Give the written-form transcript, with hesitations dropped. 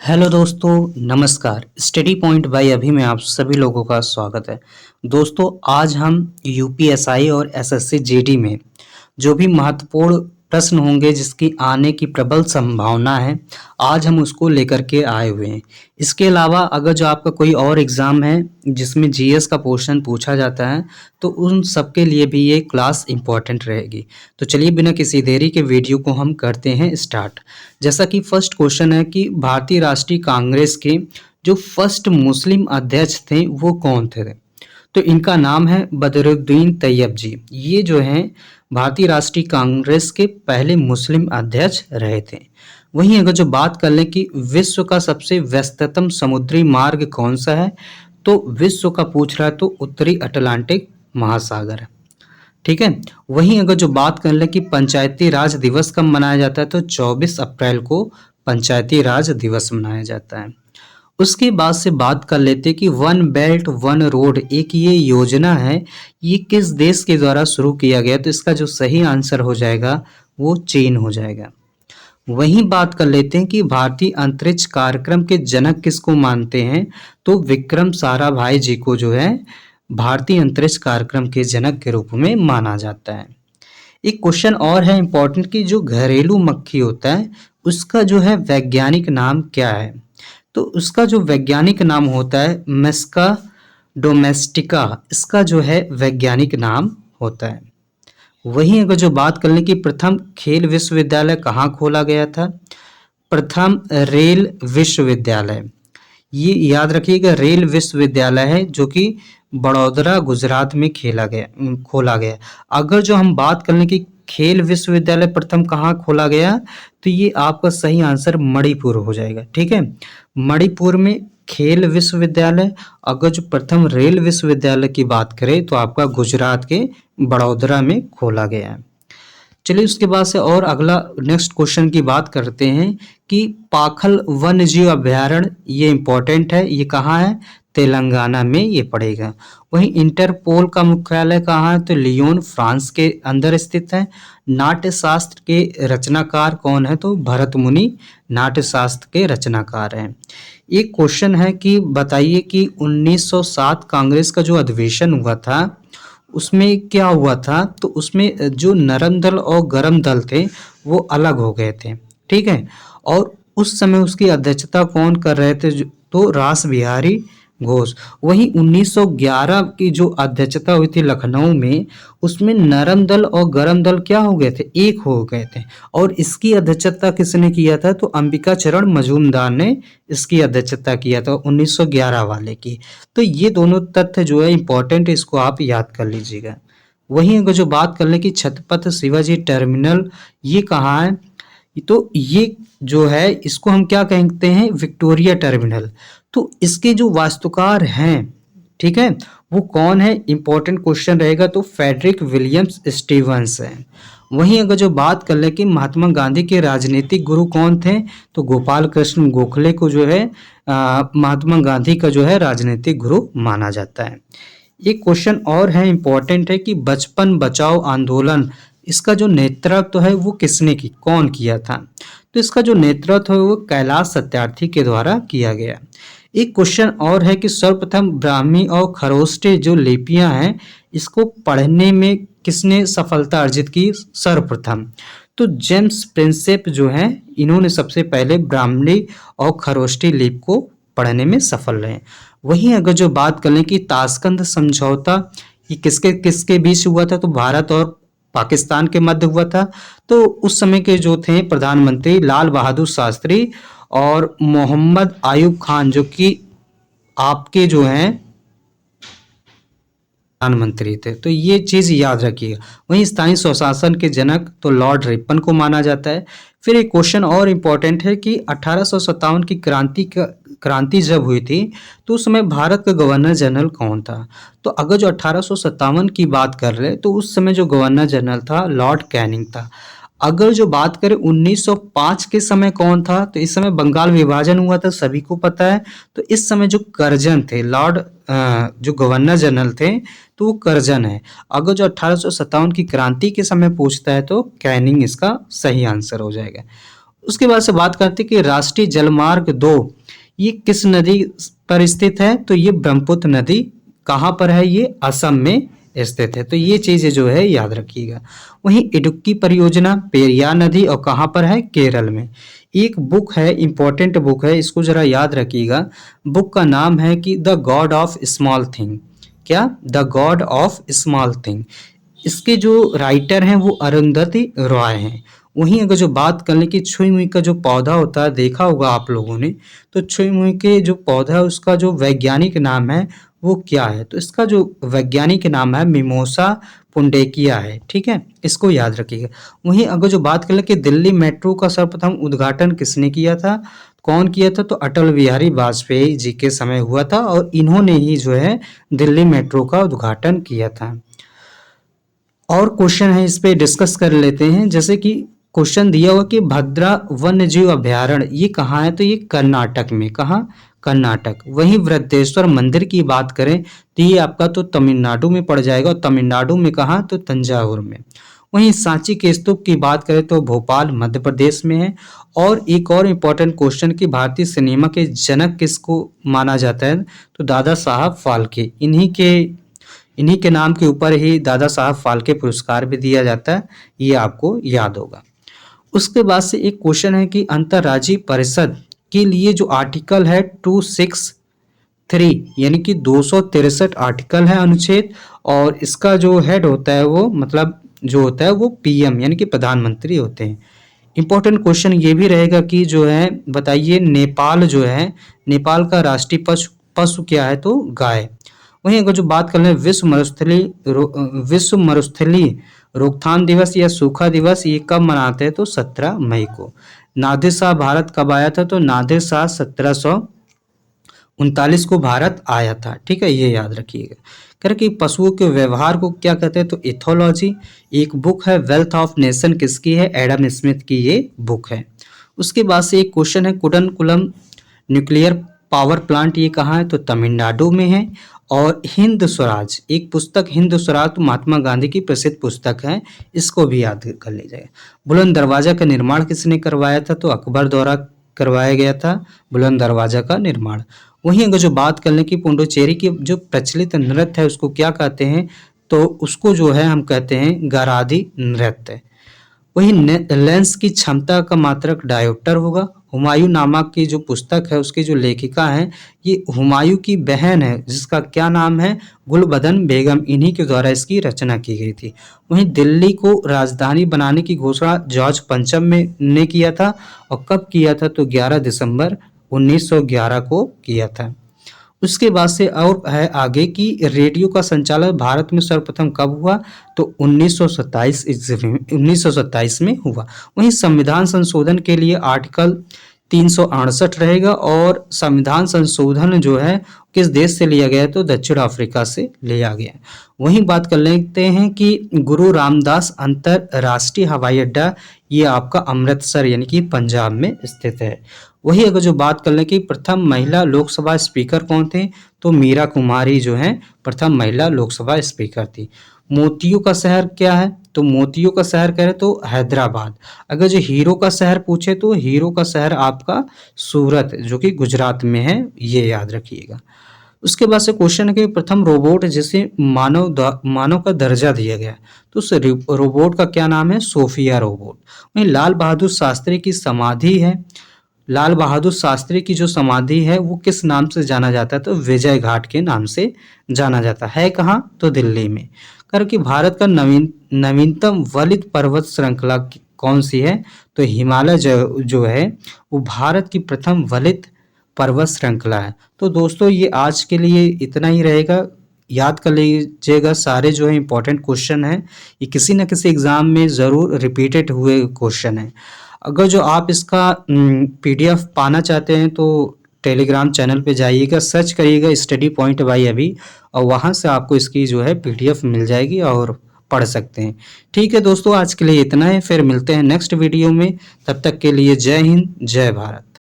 Hello दोस्तों, नमस्कार। Study point by अभी में आप सभी लोगों का स्वागत है। दोस्तों, आज हम यूपीएसआई और एसएससी जीडी में जो भी महत्वपूर्ण प्रश्न होंगे जिसकी आने की प्रबल संभावना है, आज हम उसको लेकर के आए हुए हैं। इसके अलावा अगर जो आपका कोई और एग्ज़ाम है जिसमें जीएस का पोर्शन पूछा जाता है, तो उन सब के लिए भी ये क्लास इम्पॉर्टेंट रहेगी। तो चलिए बिना किसी देरी के वीडियो को हम करते हैं स्टार्ट। जैसा कि फर्स्ट क्वेश्चन है कि भारतीय राष्ट्रीय कांग्रेस के जो फर्स्ट मुस्लिम अध्यक्ष थे वो कौन थे? तो इनका नाम है बदरुद्दीन तैयब जी। ये जो हैं भारतीय राष्ट्रीय कांग्रेस के पहले मुस्लिम अध्यक्ष रहे थे। वहीं अगर जो बात कर लें कि विश्व का सबसे व्यस्ततम समुद्री मार्ग कौन सा है, तो विश्व का पूछ रहा है तो उत्तरी अटलांटिक महासागर है। ठीक है। वहीं अगर जो बात कर लें कि पंचायती राज दिवस कब मनाया जाता है, तो 24 अप्रैल को पंचायती राज दिवस मनाया जाता है। उसके बाद से बात कर लेते हैं कि वन बेल्ट वन रोड एक ये योजना है, ये किस देश के द्वारा शुरू किया गया? तो इसका जो सही आंसर हो जाएगा वो चीन हो जाएगा। वहीं बात कर लेते हैं कि भारतीय अंतरिक्ष कार्यक्रम के जनक किसको मानते हैं, तो विक्रम साराभाई जी को जो है भारतीय अंतरिक्ष कार्यक्रम के जनक के रूप में माना जाता है। एक क्वेश्चन और है इम्पोर्टेंट कि जो घरेलू मक्खी होता है उसका जो है वैज्ञानिक नाम क्या है? तो उसका जो वैज्ञानिक नाम होता है मेस्का डोमेस्टिका, इसका जो है वैज्ञानिक नाम होता है। वहीं अगर जो बात कर लें कि प्रथम खेल विश्वविद्यालय कहाँ खोला गया था, प्रथम रेल विश्वविद्यालय, ये याद रखिएगा रेल विश्वविद्यालय है जो कि बड़ौदरा गुजरात में खोला गया। अगर जो हम बात कर लें कि खेल विश्वविद्यालय प्रथम कहाँ खोला गया, तो ये आपका सही आंसर मणिपुर हो जाएगा। ठीक है, मणिपुर में खेल विश्वविद्यालय। अगर जो प्रथम रेल विश्वविद्यालय की बात करें तो आपका गुजरात के बड़ौदरा में खोला गया है। चलिए उसके बाद से और अगला नेक्स्ट क्वेश्चन की बात करते हैं कि पाखल वन्य जीव अभ्यारण्य, ये इंपॉर्टेंट है, ये कहाँ है? तेलंगाना में ये पड़ेगा। वहीं इंटरपोल का मुख्यालय कहाँ है? तो लियोन फ्रांस के अंदर स्थित है। नाट्य शास्त्र के रचनाकार कौन है? तो भरत मुनि नाट्य शास्त्र के रचनाकार हैं। एक क्वेश्चन है कि बताइए कि 1907 कांग्रेस का जो अधिवेशन हुआ था उसमें क्या हुआ था? तो उसमें जो नरम दल और गरम दल थे वो अलग हो गए थे। ठीक है, और उस समय उसकी अध्यक्षता कौन कर रहे थे? तो रास बिहारी घोष। वहीं 1911 की जो अध्यक्षता हुई थी लखनऊ में, उसमें नरम दल और गरम दल क्या हो गए थे? एक हो गए थे। और इसकी अध्यक्षता किसने किया था? तो अंबिका चरण मजूमदार ने इसकी अध्यक्षता किया था 1911 वाले की। तो ये दोनों तथ्य जो है इंपॉर्टेंट, इसको आप याद कर लीजिएगा। वहीं अगर जो बात कर लें कि छत्रपति शिवाजी टर्मिनल ये कहाँ है, तो ये जो है इसको हम क्या कहते हैं? Victoria terminal. तो इसके जो वास्तुकार हैं, ठीक है, वो कौन है? इंपॉर्टेंट क्वेश्चन रहेगा। तो फ्रेडरिक विलियम्स स्टीवंस हैं। वहीं अगर जो बात कर ले कि महात्मा गांधी के राजनीतिक गुरु कौन थे, तो गोपाल कृष्ण गोखले को जो है महात्मा गांधी का जो है राजनीतिक गुरु माना जाता है। एक क्वेश्चन और है इंपॉर्टेंट है कि बचपन बचाओ आंदोलन, इसका जो नेतृत्व है वो किसने कौन किया था? तो इसका जो नेतृत्व है वो कैलाश सत्यार्थी के द्वारा किया गया। एक क्वेश्चन और है कि सर्वप्रथम ब्राह्मी और खरोष्टे जो लिपियां हैं इसको पढ़ने में किसने सफलता अर्जित की सर्वप्रथम? तो जेम्स प्रिंसेप जो हैं इन्होंने सबसे पहले ब्राह्मणी और खरोष्टी लिपि को पढ़ने में सफल रहे। वहीं अगर जो बात करें कि ताशकंद समझौता ये किसके किसके बीच हुआ था, तो भारत और पाकिस्तान के मध्य हुआ था। तो उस समय के जो थे प्रधानमंत्री लाल बहादुर शास्त्री और मोहम्मद आयूब खान जो कि आपके जो हैं प्रधानमंत्री थे। तो ये चीज़ याद रखिएगा। वहीं स्थानीय स्वशासन के जनक तो लॉर्ड रिपन को माना जाता है। फिर एक क्वेश्चन और इम्पोर्टेंट है कि 1857 की क्रांति जब हुई थी तो उस समय भारत का गवर्नर जनरल कौन था? तो अगर जो 1857 की बात कर रहे तो उस समय जो गवर्नर जनरल था लॉर्ड कैनिंग था। अगर जो बात करें 1905 के समय कौन था, तो इस समय बंगाल विभाजन हुआ था, सभी को पता है। तो इस समय जो कर्जन थे लॉर्ड जो गवर्नर जनरल थे तो वो कर्जन है। अगर जो 1857 की क्रांति के समय पूछता है तो कैनिंग इसका सही आंसर हो जाएगा। उसके बाद से बात करते हैं कि राष्ट्रीय जलमार्ग 2 ये किस नदी पर स्थित है? तो ये ब्रह्मपुत्र नदी कहाँ पर है? ये असम में स्थित है। तो ये चीजें जो है याद रखिएगा। वहीं इडुक्की परियोजना पेरियार नदी और कहाँ पर है? केरल में। एक बुक है, इंपॉर्टेंट बुक है, इसको जरा याद रखिएगा। बुक का नाम है कि the God of Small Thing. क्या? The God of Small Thing. इसके जो राइटर हैं वो अरुंधति रॉय हैं। वहीं अगर जो बात कर लें कि छुई मुई का जो पौधा होता है, देखा होगा आप लोगों ने, तो छुई मुई के जो पौधा है उसका जो वैज्ञानिक नाम है वो क्या है? तो इसका जो वैज्ञानिक नाम है मिमोसा पुंडेकिया है। ठीक है, इसको याद रखिएगा। वहीं अगर जो बात कर लें कि दिल्ली मेट्रो का सर्वप्रथम उद्घाटन किसने किया था, कौन किया था? तो अटल बिहारी वाजपेयी जी के समय हुआ था और इन्होंने ही जो है दिल्ली मेट्रो का उद्घाटन किया था। और क्वेश्चन है, इस पे डिस्कस कर लेते हैं। जैसे कि क्वेश्चन दिया हुआ कि भद्रा वन्य जीव अभयारण्य ये कहाँ है? तो ये कर्नाटक में। कहाँ? कर्नाटक। वहीं वृद्धेश्वर मंदिर की बात करें तो ये आपका तो तमिलनाडु में पड़ जाएगा, और तमिलनाडु में कहाँ? तो तंजावुर में। वहीं सांची के स्तूप की बात करें तो भोपाल मध्य प्रदेश में है। और एक और इम्पोर्टेंट क्वेश्चन कि भारतीय सिनेमा के जनक किसको माना जाता है? तो दादा साहब फाल्के। इन्हीं के नाम के ऊपर ही दादा साहब फाल्के पुरस्कार भी दिया जाता है, ये आपको याद होगा। उसके बाद से एक क्वेश्चन है कि अंतर्राज्यीय परिषद के लिए जो आर्टिकल है 263 यानी कि 263 आर्टिकल है अनुच्छेद, और इसका जो हेड होता है वो मतलब जो होता है वो पीएम यानी कि प्रधानमंत्री होते हैं। इंपॉर्टेंट क्वेश्चन ये भी रहेगा कि जो है बताइए नेपाल जो है, नेपाल का राष्ट्रीय पशु पशु क्या है? तो गाय। वहीं अगर जो बात कर लें विश्व मरुस्थलीय रोकथाम दिवस या सूखा दिवस ये कब मनाते हैं? तो 17 मई को। नादिर शाह भारत कब आया था? तो नादिर शाह 1739 को भारत आया था। ठीक है, ये याद रखिएगा। कह रहे कि पशुओं के व्यवहार को क्या कहते हैं? तो इथोलॉजी। एक बुक है वेल्थ ऑफ नेशन, किसकी है? एडम स्मिथ की ये बुक है। उसके बाद से एक क्वेश्चन है कुडनकुलम न्यूक्लियर पावर प्लांट ये कहाँ है? तो तमिलनाडु में है। और हिंद स्वराज, एक पुस्तक हिंद स्वराज तो महात्मा गांधी की प्रसिद्ध पुस्तक है, इसको भी याद कर लीजिएगा। बुलंद दरवाजा का निर्माण किसने करवाया था? तो अकबर द्वारा करवाया गया था बुलंद दरवाजा का निर्माण। वहीं अगर जो बात कर लें कि पुडुचेरी की जो प्रचलित नृत्य है उसको क्या कहते हैं? तो उसको जो है हम कहते हैं गराधी नृत्य। वही लेंस की क्षमता का मात्रक डायोप्टर होगा। हुमायूं नामा की जो पुस्तक है उसकी जो लेखिका है ये हुमायूं की बहन है, जिसका क्या नाम है? गुलबदन बेगम। इन्हीं के द्वारा इसकी रचना की गई थी। वहीं दिल्ली को राजधानी बनाने की घोषणा जॉर्ज पंचम में ने किया था, और कब किया था? तो 11 दिसंबर 1911 को किया था। उसके बाद से और है आगे कि रेडियो का संचालन भारत में सर्वप्रथम कब हुआ? तो 1927 में हुआ। वहीं संविधान संशोधन के लिए आर्टिकल 368 रहेगा, और संविधान संशोधन जो है किस देश से लिया गया है? तो दक्षिण अफ्रीका से लिया गया है। वहीं बात कर लेते हैं कि गुरु रामदास अंतरराष्ट्रीय हवाई अड्डा ये आपका अमृतसर यानी कि पंजाब में स्थित है। वही अगर जो बात कर लें कि प्रथम महिला लोकसभा स्पीकर कौन थे? तो मीरा कुमारी जो है प्रथम महिला लोकसभा स्पीकर थी। मोतियों का शहर क्या है? तो मोतियों का शहर कह रहे तो हैदराबाद। अगर जो हीरो का शहर पूछे तो हीरो का शहर आपका सूरत जो कि गुजरात में है, ये याद रखिएगा। उसके बाद से क्वेश्चन है कि प्रथम रोबोट जिसे मानव का दर्जा दिया गया, तो उस रोबोट का क्या नाम है? Sophia robot. वहीं लाल बहादुर शास्त्री की समाधि है, लाल बहादुर शास्त्री की जो समाधि है वो किस नाम से जाना जाता है? तो विजय घाट के नाम से जाना जाता है। कहाँ? तो दिल्ली में। करके भारत का नवीनतम वलित पर्वत श्रृंखला कौन सी है? तो हिमालय जो है वो भारत की प्रथम वलित पर्वत श्रृंखला है। तो दोस्तों ये आज के लिए इतना ही रहेगा। याद कर लीजिएगा सारे जो है इंपॉर्टेंट क्वेश्चन हैं, ये किसी न किसी एग्जाम में ज़रूर रिपीटेड हुए क्वेश्चन हैं। अगर जो आप इसका पीडीएफ पाना चाहते हैं तो टेलीग्राम चैनल पे जाइएगा, सर्च करिएगा स्टडी पॉइंट बाय अभी, और वहाँ से आपको इसकी जो है पीडीएफ मिल जाएगी और पढ़ सकते हैं। ठीक है दोस्तों, आज के लिए इतना है, फिर मिलते हैं नेक्स्ट वीडियो में। तब तक के लिए जय हिंद, जय भारत।